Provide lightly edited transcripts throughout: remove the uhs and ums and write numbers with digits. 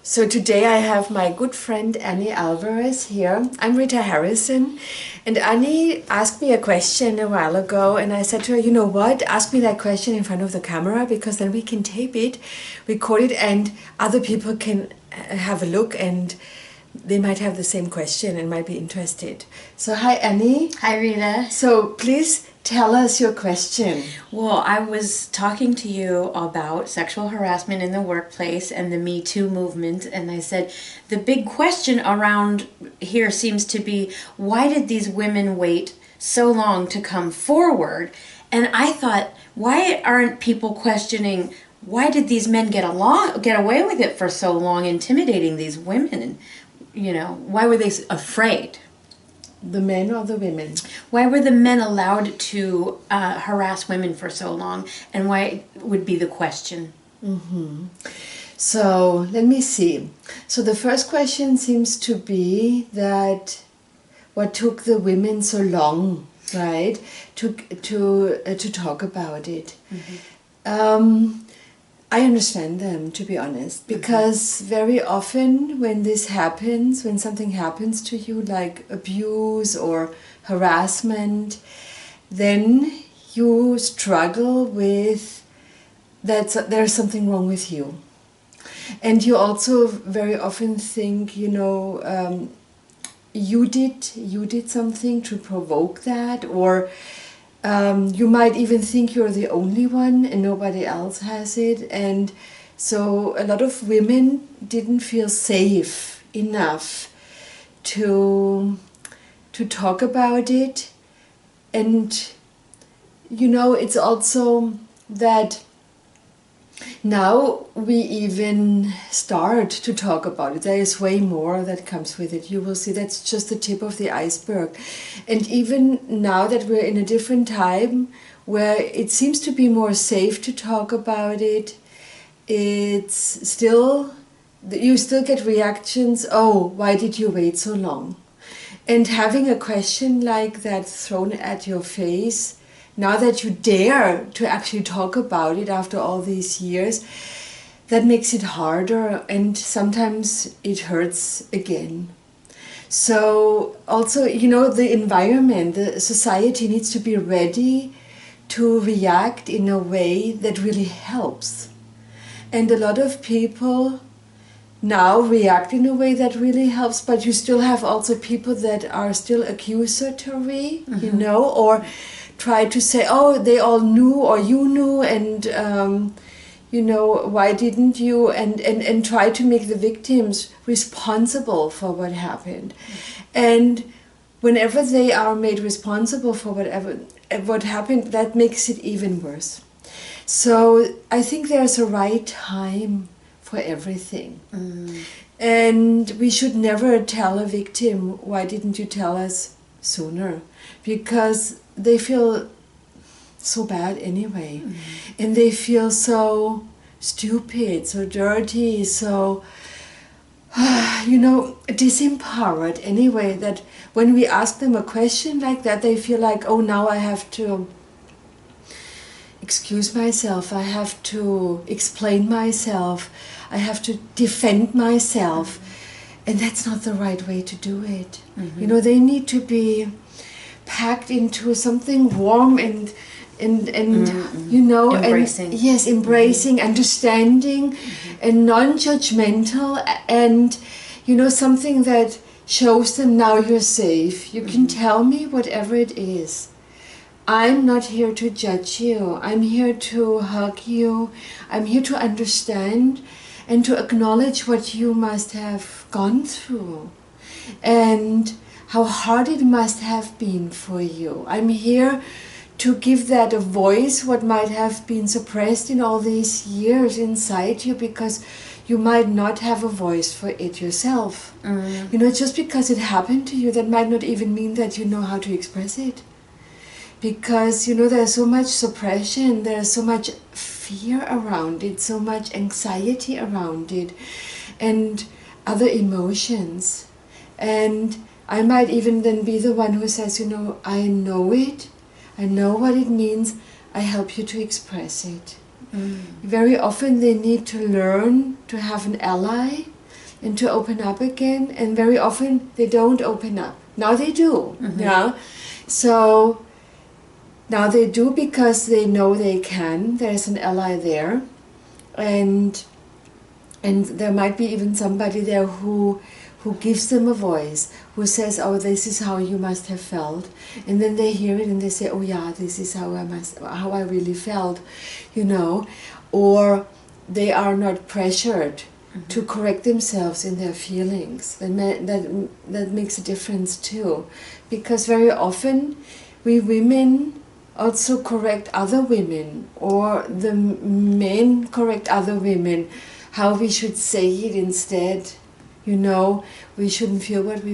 So today I have my good friend Annie Alvarez here. I'm Rita Harrison, and Annie asked me a question a while ago, and I said to her, you know what, ask me that question in front of the camera, because then we can tape it, record it, and other people can have a look and they might have the same question and might be interested. So hi Annie. Hi Rita. So please tell us your question. Well, I was talking to you about sexual harassment in the workplace and the Me Too movement, and I said the big question around here seems to be, why did these women wait so long to come forward? And I thought, why aren't people questioning, why did these men get away with it for so long, intimidating these women? And, you know, why were they afraid? The men or the women? Why were the men allowed to harass women for so long, and why would be the question? Mm-hmm. So let me see. So the first question seems to be that what took the women so long, right, to talk about it. Mm-hmm. I understand them, to be honest, because very often when this happens, when something happens to you like abuse or harassment, then you struggle with that there's something wrong with you. And you also very often think, you know, you did something to provoke that, or you might even think you're the only one and nobody else has it. And so a lot of women didn't feel safe enough to talk about it. And you know, it's also that now we even start to talk about it. There is way more that comes with it. You will see that's just the tip of the iceberg. And even now that we're in a different time where it seems to be more safe to talk about it, it's still, you still get reactions, oh, why did you wait so long? And having a question like that thrown at your face, now that you dare to actually talk about it after all these years, that makes it harder, and sometimes it hurts again. So also, you know, the environment, the society needs to be ready to react in a way that really helps. And a lot of people now react in a way that really helps, but you still have also people that are still accusatory, mm-hmm. you know, or try to say, oh, they all knew, or you knew, and you know, why didn't you, and try to make the victims responsible for what happened. And whenever they are made responsible for what happened, that makes it even worse. So I think there's a right time for everything. And we should never tell a victim, why didn't you tell us sooner? Because they feel so bad anyway. And they feel so stupid, so dirty, so, you know, disempowered anyway, that when we ask them a question like that, they feel like, oh, now I have to excuse myself, I have to explain myself, I have to defend myself. And that's not the right way to do it. You know, they need to be packed into something warm and you know, embracing. And yes, embracing, understanding, and non-judgmental, and you know, something that shows them, now you're safe. You can tell me whatever it is. I'm not here to judge you. I'm here to hug you. I'm here to understand and to acknowledge what you must have gone through and how hard it must have been for you. I'm here to give that a voice, what might have been suppressed in all these years inside you, because you might not have a voice for it yourself. You know, just because it happened to you, that might not even mean that you know how to express it. Because, you know, there's so much suppression, there's so much fear around it, so much anxiety around it, and other emotions. And I might even then be the one who says, you know, I know it, I know what it means, I help you to express it. Very often they need to learn to have an ally, and to open up again. And very often they don't open up. Now they do. Yeah. So now they do because they know they can. There's an ally there. And there might be even somebody there who gives them a voice, who says, oh, this is how you must have felt. And then they hear it and they say, oh yeah, this is how I really felt, you know. Or they are not pressured to correct themselves in their feelings. That makes a difference too. Because very often we women also correct other women, or the men correct other women, how we should say it instead. You know, we shouldn't feel what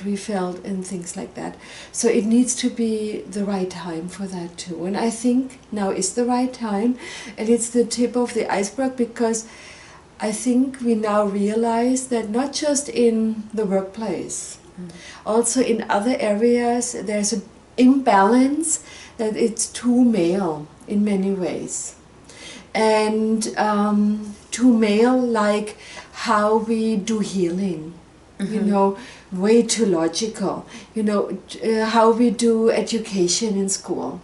we felt and things like that. So it needs to be the right time for that too. And I think now is the right time, and it's the tip of the iceberg, because I think we now realize that not just in the workplace, also in other areas, there's an imbalance, that it's too male in many ways. And too male, like how we do healing, you know, way too logical, you know, how we do education in school.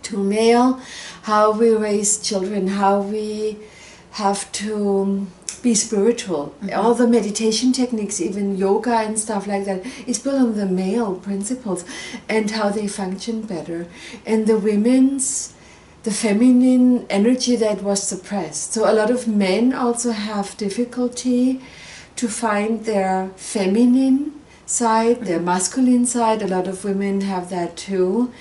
Too male, how we raise children, how we have to be spiritual. All the meditation techniques, even yoga and stuff like that, is built on the male principles and how they function better. And the women's, the feminine energy that was suppressed. So a lot of men also have difficulty to find their feminine side, their masculine side. A lot of women have that too,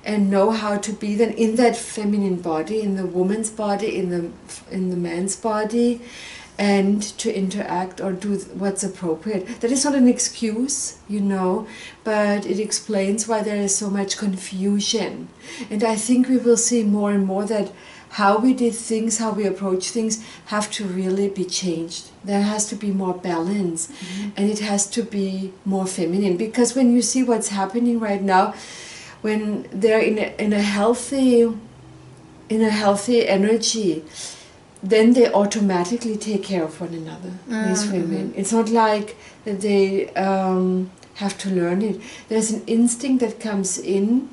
and know how to be then in that feminine body, in the woman's body, in the man's body, and to interact or do what's appropriate. That is not an excuse, you know, but it explains why there is so much confusion. And I think we will see more and more that how we did things, how we approach things, have to really be changed. There has to be more balance, and it has to be more feminine. Because when you see what's happening right now, when they're in a healthy energy, then they automatically take care of one another, these women. It's not like that they have to learn it. There's an instinct that comes in,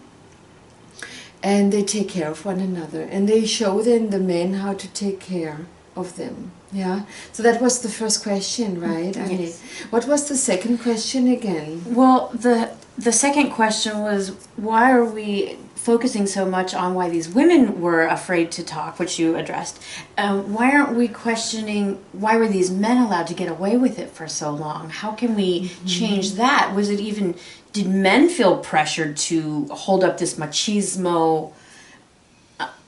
and they take care of one another. And they show then the men how to take care of them. Yeah. So that was the first question, right, Annie? Yes. What was the second question again? Well, the second question was, why are we focusing so much on why these women were afraid to talk, which you addressed? Why aren't we questioning, why were these men allowed to get away with it for so long? How can we change that? Was it even, did men feel pressured to hold up this machismo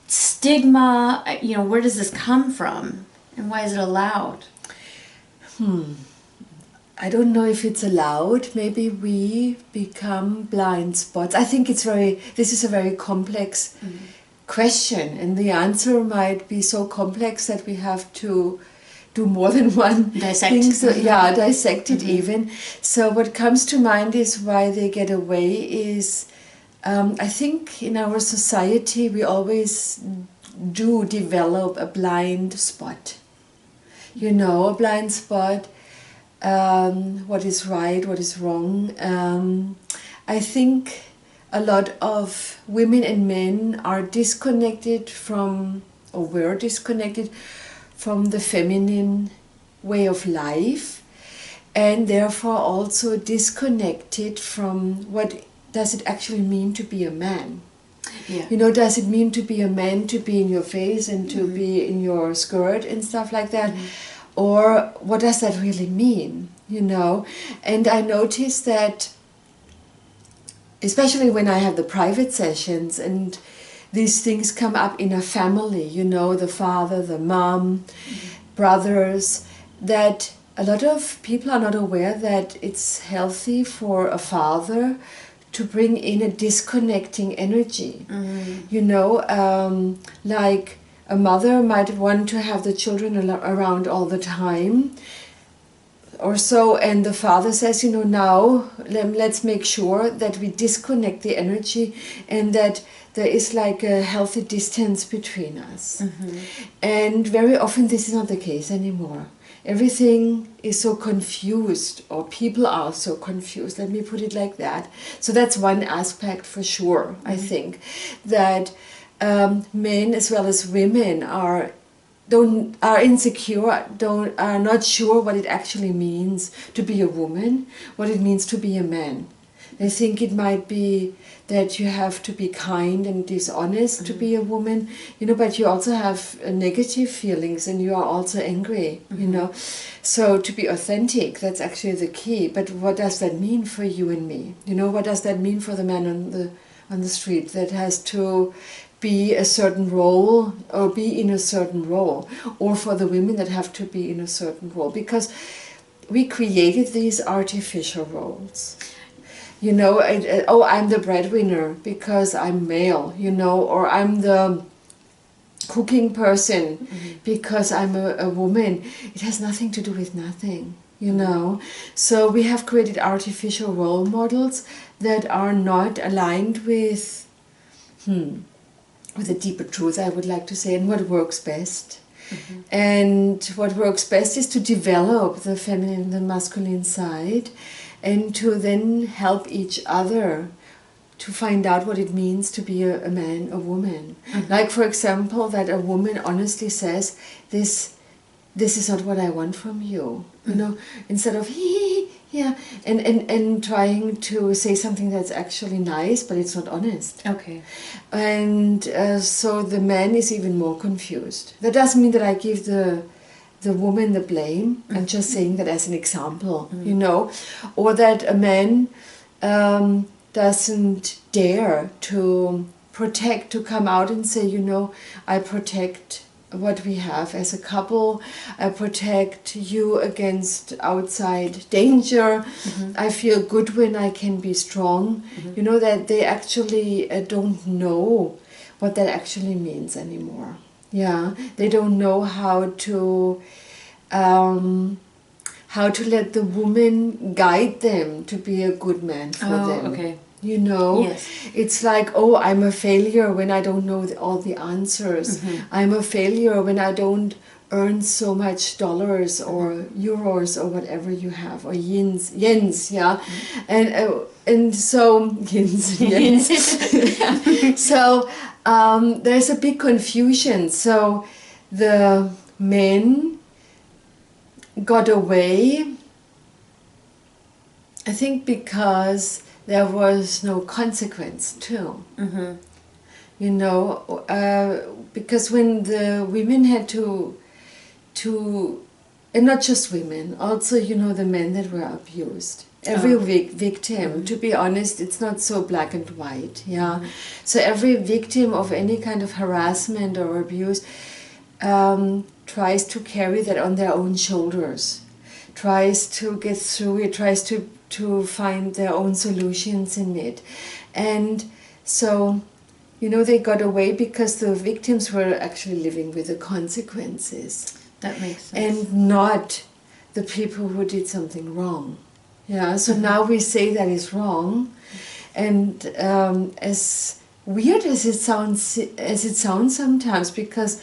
stigma? You know, where does this come from? And why is it allowed? I don't know if it's allowed. Maybe we become blind spots. I think this is a very complex question, and the answer might be so complex that we have to do more than one Dissect. thing. So, yeah, dissect it even. So what comes to mind is why they get away is, I think in our society we always do develop a blind spot. You know, a blind spot. What is right, what is wrong. I think a lot of women and men are disconnected from, or were disconnected from the feminine way of life, and therefore also disconnected from what does it actually mean to be a man. Yeah. You know, does it mean to be a man, to be in your face and to be in your skirt and stuff like that? Or what does that really mean, you know? And I noticed that, especially when I have the private sessions and these things come up in a family, you know, the father, the mom, brothers, that a lot of people are not aware that it's healthy for a father to bring in a disconnecting energy. You know, like a mother might want to have the children around all the time. or so, and the father says, now let's make sure that we disconnect the energy and that there is like a healthy distance between us. And very often this is not the case anymore. Everything is so confused, or people are so confused, let me put it like that. So that's one aspect for sure. I think that men as well as women are insecure, are not sure what it actually means to be a woman, what it means to be a man. They think it might be that you have to be kind and dishonest to be a woman, but you also have negative feelings and you are also angry, So to be authentic, that's actually the key. But what does that mean for you and me? What does that mean for the man on the street that has to be a certain role or be in a certain role, or for the women that have to be in a certain role? Because we created these artificial roles. I'm the breadwinner because I'm male, or I'm the cooking person because I'm a woman. It has nothing to do with nothing, So we have created artificial role models that are not aligned with a deeper truth, I would like to say, and what works best. And what works best is to develop the feminine and the masculine side, and to then help each other to find out what it means to be a man, a woman. Like, for example, that a woman honestly says, this is not what I want from you. Instead of yeah, and trying to say something that's actually nice, but it's not honest. Okay. And so the man is even more confused. That doesn't mean that I give the woman the blame. I'm just saying that as an example, or that a man doesn't dare to protect, to come out and say, I protect what we have as a couple, I protect you against outside danger, I feel good when I can be strong, that they actually don't know what that actually means anymore. Yeah, they don't know how to let the woman guide them to be a good man for them. Okay. Yes. It's like, I'm a failure when I don't know all the answers. I'm a failure when I don't earn so much dollars or euros or whatever you have, or yens, yeah. And so yens. So there's a big confusion. So the men got away, I think, because there was no consequence too. Because when the women had to, and not just women, also the men that were abused. Every victim, to be honest, it's not so black and white. Yeah. So every victim of any kind of harassment or abuse tries to carry that on their own shoulders, tries to get through it, tries to find their own solutions in it. And so, they got away because the victims were actually living with the consequences. That makes sense. And not the people who did something wrong. Yeah, so now we say that is wrong. And as weird as it sounds sometimes, because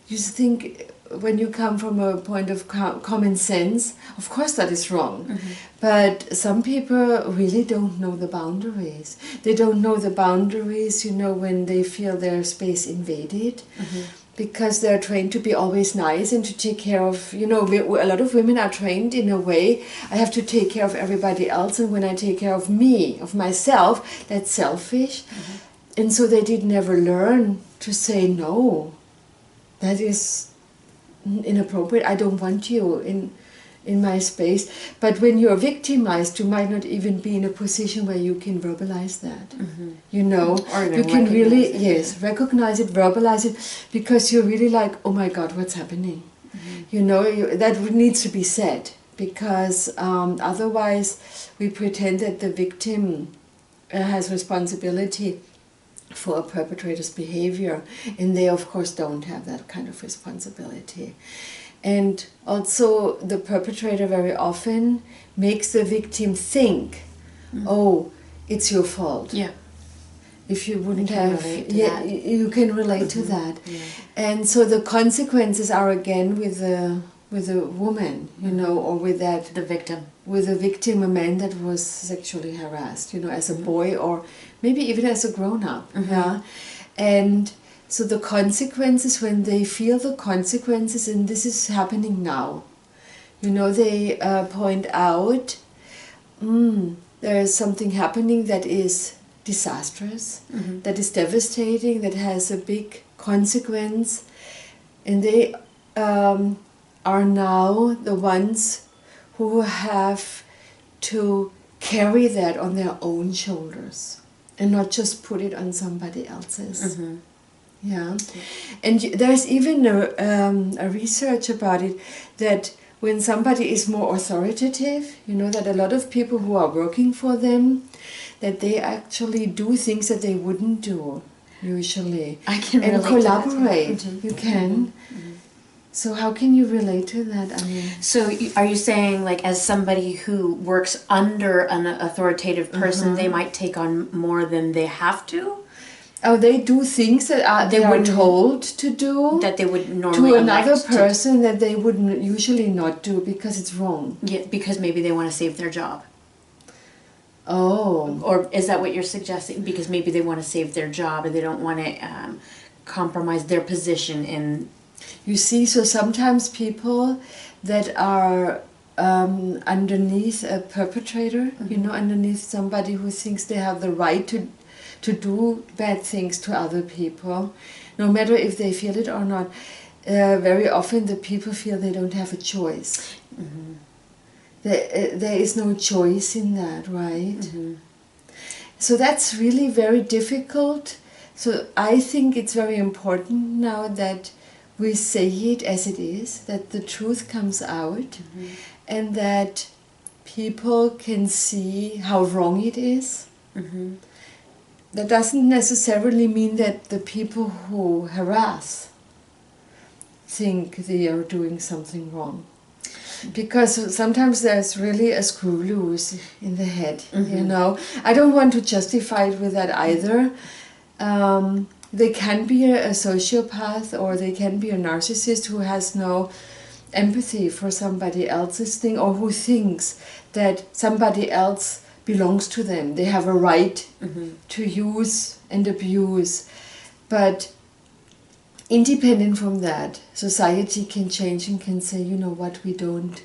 you think, when you come from a point of common sense, of course that is wrong. But some people really don't know the boundaries. They don't know the boundaries, when they feel their space invaded. Because they're trained to be always nice and to take care of, a lot of women are trained in a way, I have to take care of everybody else, and when I take care of me, of myself, that's selfish. And so they did never learn to say no. That is inappropriate. I don't want you in my space. But when you're victimized, you might not even be in a position where you can verbalize that. Or you can really recognize it, verbalize it, because you're really like, oh my God, what's happening? That needs to be said, because otherwise we pretend that the victim has responsibility for a perpetrator's behavior, and they of course don't have that kind of responsibility. And also the perpetrator very often makes the victim think, oh, it's your fault. Yeah. If you wouldn't I can have, relate to yeah, that. you can relate to that. Yeah. And so the consequences are again with the woman, you know, or with that, The victim. with a victim, a man that was sexually harassed, you know, as a boy or maybe even as a grown-up. Yeah. And so the consequences, when they feel the consequences, and this is happening now, you know, they point out, there is something happening that is disastrous, that is devastating, that has a big consequence, and they are now the ones who have to carry that on their own shoulders and not just put it on somebody else's. Yeah, and there's even a research about it, that when somebody is more authoritative, you know, that a lot of people who are working for them, that they actually do things that they wouldn't do usually. I can and relate to that. collaborate. You can. So how can you relate to that, Annie? So are you saying, like, as somebody who works under an authoritative person, they might take on more than they have to? Oh, they do things that they were told to do That they would normally to another elect to person that they would usually not do because it's wrong. Yeah, because maybe they want to save their job. Oh. Or is that what you're suggesting? Because maybe they want to save their job and they don't want to compromise their position in... You see, so sometimes people that are underneath a perpetrator, you know, underneath somebody who thinks they have the right to do bad things to other people, no matter if they feel it or not, very often the people feel they don't have a choice. There is no choice in that, right? So that's really very difficult. So I think it's very important now that we say it as it is, that the truth comes out, and that people can see how wrong it is. That doesn't necessarily mean that the people who harass think they are doing something wrong. Because sometimes there's really a screw loose in the head, you know. I don't want to justify it with that either. They can be a sociopath, or they can be a narcissist who has no empathy for somebody else's thing, or who thinks that somebody else belongs to them. They have a right to use and abuse. But independent from that, society can change and can say, you know what, we don't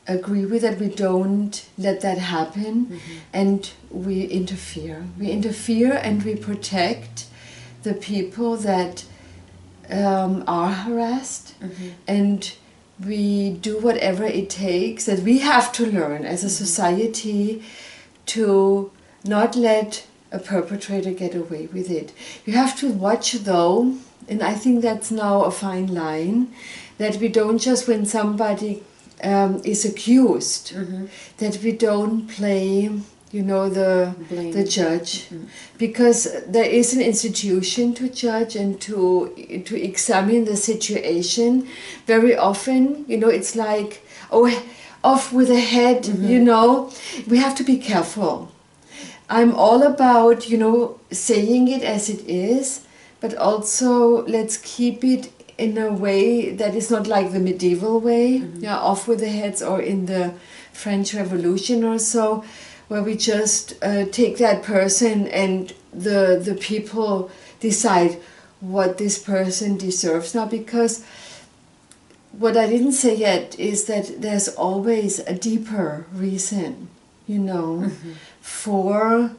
agree with that, we don't let that happen, and we interfere. We interfere and we protect the people that are harassed, and we do whatever it takes, that we have to learn as a society to not let a perpetrator get away with it. You have to watch though, and I think that's now a fine line, that we don't just, when somebody is accused, that we don't play, you know, the judge, because there is an institution to judge and to examine the situation. Very often, you know, it's like, oh, off with the head, you know. We have to be careful. I'm all about, you know, saying it as it is, but also let's keep it in a way that is not like the medieval way, yeah, off with the heads, or in the French Revolution or so, where we just take that person and the people decide what this person deserves now. Because what I didn't say yet is that there's always a deeper reason, you know, for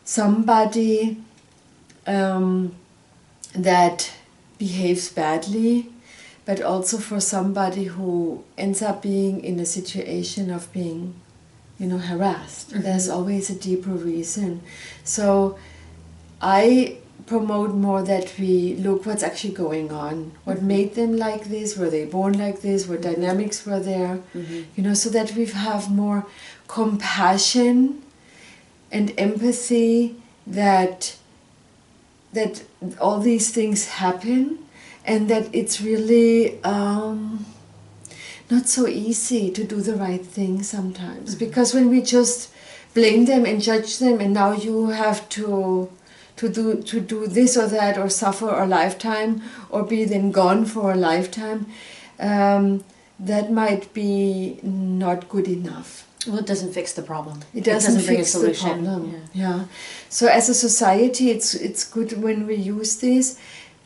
somebody that behaves badly, but also for somebody who ends up being in a situation of being, you know, harassed. There's always a deeper reason. So I promote more that we look what's actually going on. What made them like this? Were they born like this? What dynamics were there? You know, so that we have more compassion and empathy that all these things happen, and that it's really not so easy to do the right thing sometimes. Because when we just blame them and judge them, and now you have to do this or that, or suffer a lifetime, or be then gone for a lifetime, that might be not good enough. Well, it doesn't fix the problem. It doesn't bring a fix the solution. problem. Yeah. So as a society, it's good when we use this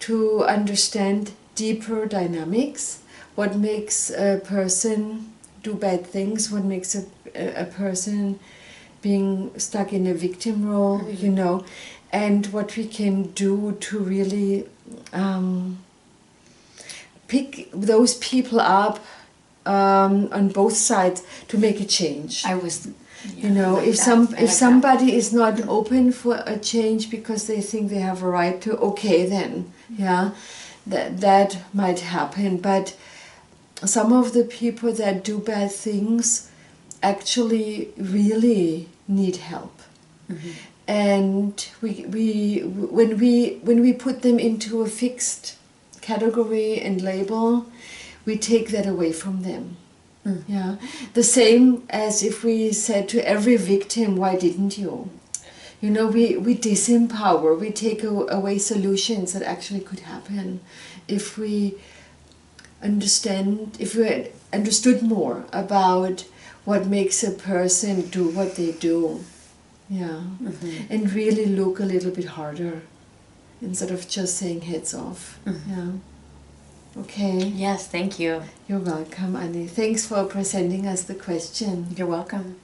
to understand deeper dynamics. What makes a person do bad things? What makes a person being stuck in a victim role? You know, and what we can do to really pick those people up on both sides to make a change. You know, like if somebody is not open for a change because they think they have a right to, okay, then that might happen. But some of the people that do bad things actually really need help. And when we put them into a fixed category and label, we take that away from them. Yeah, the same as if we said to every victim, why didn't you? You know, we disempower, we take away solutions that actually could happen if we understood more about what makes a person do what they do. Yeah, and really look a little bit harder instead of just saying heads off. Yeah. Okay. Yes, thank you. You're welcome, Annie. Thanks for presenting us the question. You're welcome.